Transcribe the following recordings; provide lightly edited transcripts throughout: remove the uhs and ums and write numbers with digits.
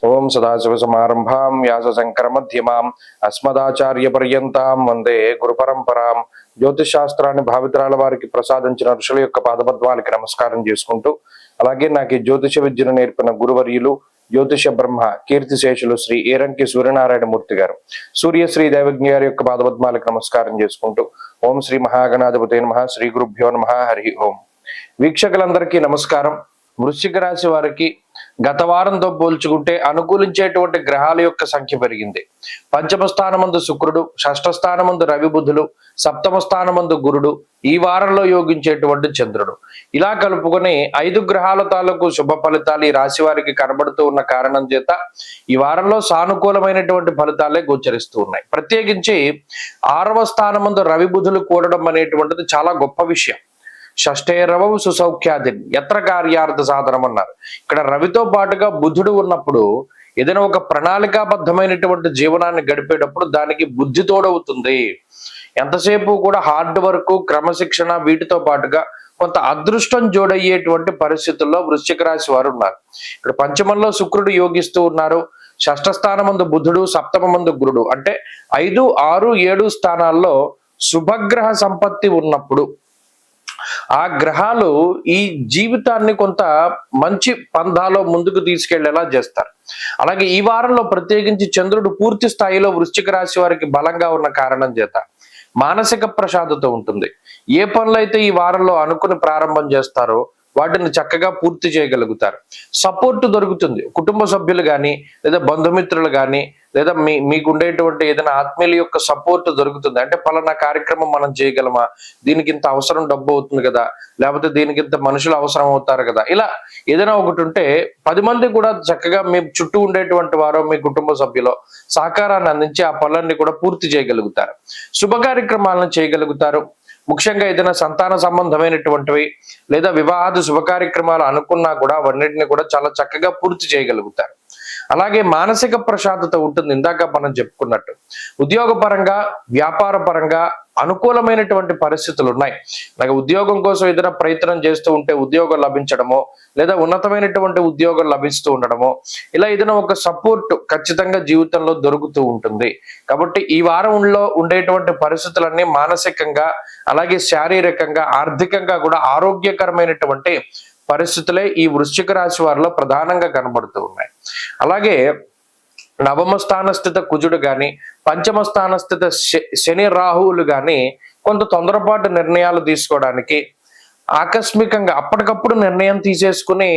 ఓం సదాశివసమారంభాం వ్యాసశంకరమధ్యమాం అస్మదాచార్యపర్యంతాం వందే గురుపరంపరాం. జ్యోతిషాస్త్రాన్ని భావితరాల వారికి ప్రసాదించిన ఋషుల యొక్క పాదపద్మాలకి నమస్కారం చేసుకుంటూ, అలాగే నాకు ఈ జ్యోతిష విద్యను నేర్పిన గురువర్యులు జ్యోతిష బ్రహ్మ కీర్తిశేషులు శ్రీ ఏరంకి సూర్యనారాయణ మూర్తి గారు, సూర్యశ్రీ దైవజ్ఞ గారి యొక్క పాదపద్మాలకు నమస్కారం చేసుకుంటూ, ఓం శ్రీ మహాగణాధిపతే నమః, శ్రీ గురుభ్యో నమః, హరి ఓం. వీక్షకులందరికీ నమస్కారం. వృశ్చిక రాశి వారికి గత వారంతో పోల్చుకుంటే అనుకూలించేటువంటి గ్రహాల యొక్క సంఖ్య పెరిగింది. పంచమ స్థానమందు శుక్రుడు, షష్ఠ స్థానమందు రవి బుధులు, సప్తమ స్థానమందు గురుడు, ఈ వారంలో యోగించేటువంటి చంద్రుడు, ఇలా కలుపుకొని 5 గ్రహాల తాలూకు శుభ ఫలితాలు ఈ రాశి వారికి కనబడుతూ ఉన్న కారణం చేత ఈ వారంలో సానుకూలమైనటువంటి ఫలితాలే గోచరిస్తూ ఉన్నాయి. ప్రత్యేకించి 6వ స్థానమందు రవి బుధులు కూడడం అనేటువంటిది చాలా గొప్ప విషయం. షష్ఠేరవవు సుసౌఖ్యాది యత్ర కార్యార్థ సాధనం అన్నారు. ఇక్కడ రవితో పాటుగా బుధుడు ఉన్నప్పుడు ఏదైనా ఒక ప్రణాళికాబద్ధమైనటువంటి జీవనాన్ని గడిపేటప్పుడు దానికి బుద్ధి తోడవుతుంది. ఎంతసేపు కూడా హార్డ్ వర్క్, క్రమశిక్షణ వీటితో పాటుగా కొంత అదృష్టం జోడయ్యేటువంటి పరిస్థితుల్లో వృశ్చిక రాశి వారు ఉన్నారు. ఇక్కడ పంచమంలో శుక్రుడు యోగిస్తూ ఉన్నారు. షష్ఠ స్థానమందు బుధుడు, సప్తమందు గురుడు, అంటే 5, 6, 7 స్థానాల్లో శుభగ్రహ సంపత్తి ఉన్నప్పుడు ఆ గ్రహాలు ఈ జీవితాన్ని కొంత మంచి పంధాలో ముందుకు తీసుకెళ్లేలా చేస్తారు. అలాగే ఈ వారంలో ప్రత్యేకించి చంద్రుడు పూర్తి స్థాయిలో వృశ్చిక రాశి వారికి బలంగా ఉన్న కారణం చేత మానసిక ప్రశాంతత ఉంటుంది. ఏ పనులైతే ఈ వారంలో అనుకుని ప్రారంభం చేస్తారో వాటిని చక్కగా పూర్తి చేయగలుగుతారు. సపోర్ట్ దొరుకుతుంది. కుటుంబ సభ్యులు కానీ, లేదా బంధుమిత్రులు కానీ, లేదా మీకు ఉండేటువంటి ఏదైనా ఆత్మీయుల యొక్క సపోర్ట్ దొరుకుతుంది. అంటే పలానా కార్యక్రమం మనం చేయగలమా, దీనికి ఇంత అవసరం డబ్బు అవుతుంది కదా, లేకపోతే దీనికి ఇంత మనుషులు అవసరం అవుతారు కదా, ఇలా ఏదైనా ఒకటి ఉంటే 10 మంది కూడా చక్కగా మీ చుట్టూ ఉండేటువంటి వారో మీ కుటుంబ సభ్యులో సహకారాన్ని అందించి ఆ పనులన్నీ కూడా పూర్తి చేయగలుగుతారు. శుభ కార్యక్రమాలను చేయగలుగుతారు. ముఖ్యంగా ఏదైనా సంతాన సంబంధమైనటువంటివి లేదా వివాహాది శుభ కార్యక్రమాలు అనుకున్నా కూడా అవన్నిటిని కూడా చాలా చక్కగా పూర్తి చేయగలుగుతారు. అలాగే మానసిక ప్రశాంతత ఉంటుంది. ఇందాక మనం చెప్పుకున్నట్టు ఉద్యోగపరంగా, వ్యాపార పరంగా అనుకూలమైనటువంటి పరిస్థితులు ఉన్నాయి. అలాగే ఉద్యోగం కోసం ఏదైనా ప్రయత్నం చేస్తూ ఉంటే ఉద్యోగం లభించడమో, లేదా ఉన్నతమైనటువంటి ఉద్యోగం లభిస్తూ ఉండడమో, ఇలా ఏదైనా ఒక సపోర్ట్ ఖచ్చితంగా జీవితంలో దొరుకుతూ ఉంటుంది. కాబట్టి ఈ వారంలో ఉండేటువంటి పరిస్థితులన్నీ మానసికంగా, అలాగే శారీరకంగా, ఆర్థికంగా కూడా ఆరోగ్యకరమైనటువంటి పరిస్థితులే ఈ వృశ్చిక రాశి వారిలో ప్రధానంగా కనబడుతూ ఉన్నాయి. అలాగే నవమ స్థానస్థిత కుజుడు గాని, పంచమ స్థానస్థిత శని రాహువులు గాని కొంత తొందరపాటు నిర్ణయాలు తీసుకోవడానికి, ఆకస్మికంగా అప్పటికప్పుడు నిర్ణయం తీసేసుకుని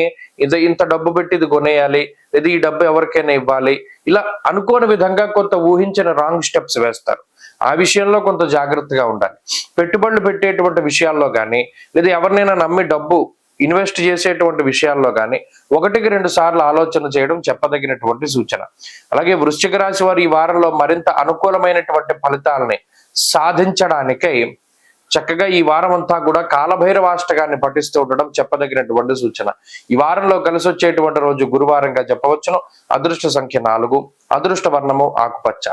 ఇంత డబ్బు పెట్టి ఇది కొనేయాలి, లేదా ఈ డబ్బు ఎవరికైనా ఇవ్వాలి, ఇలా అనుకోని విధంగా కొంత ఊహించిన రాంగ్ స్టెప్స్ వేస్తారు. ఆ విషయంలో కొంత జాగ్రత్తగా ఉండాలి. పెట్టుబడులు పెట్టేటువంటి విషయాల్లో కానీ, లేదా ఎవరినైనా నమ్మి డబ్బు ఇన్వెస్ట్ చేసేటువంటి విషయాల్లో కానీ 1-2 సార్లు ఆలోచన చేయడం చెప్పదగినటువంటి సూచన. అలాగే వృశ్చిక రాశి వారు ఈ వారంలో మరింత అనుకూలమైనటువంటి ఫలితాలని సాధించడానికై చక్కగా ఈ వారం అంతా కూడా కాలభైరవాష్టకాన్ని పఠిస్తూ ఉండడం చెప్పదగినటువంటి సూచన. ఈ వారంలో కలిసి వచ్చేటువంటి రోజు గురువారంగా చెప్పవచ్చును. అదృష్ట సంఖ్య 4, అదృష్ట వర్ణము ఆకుపచ్చ.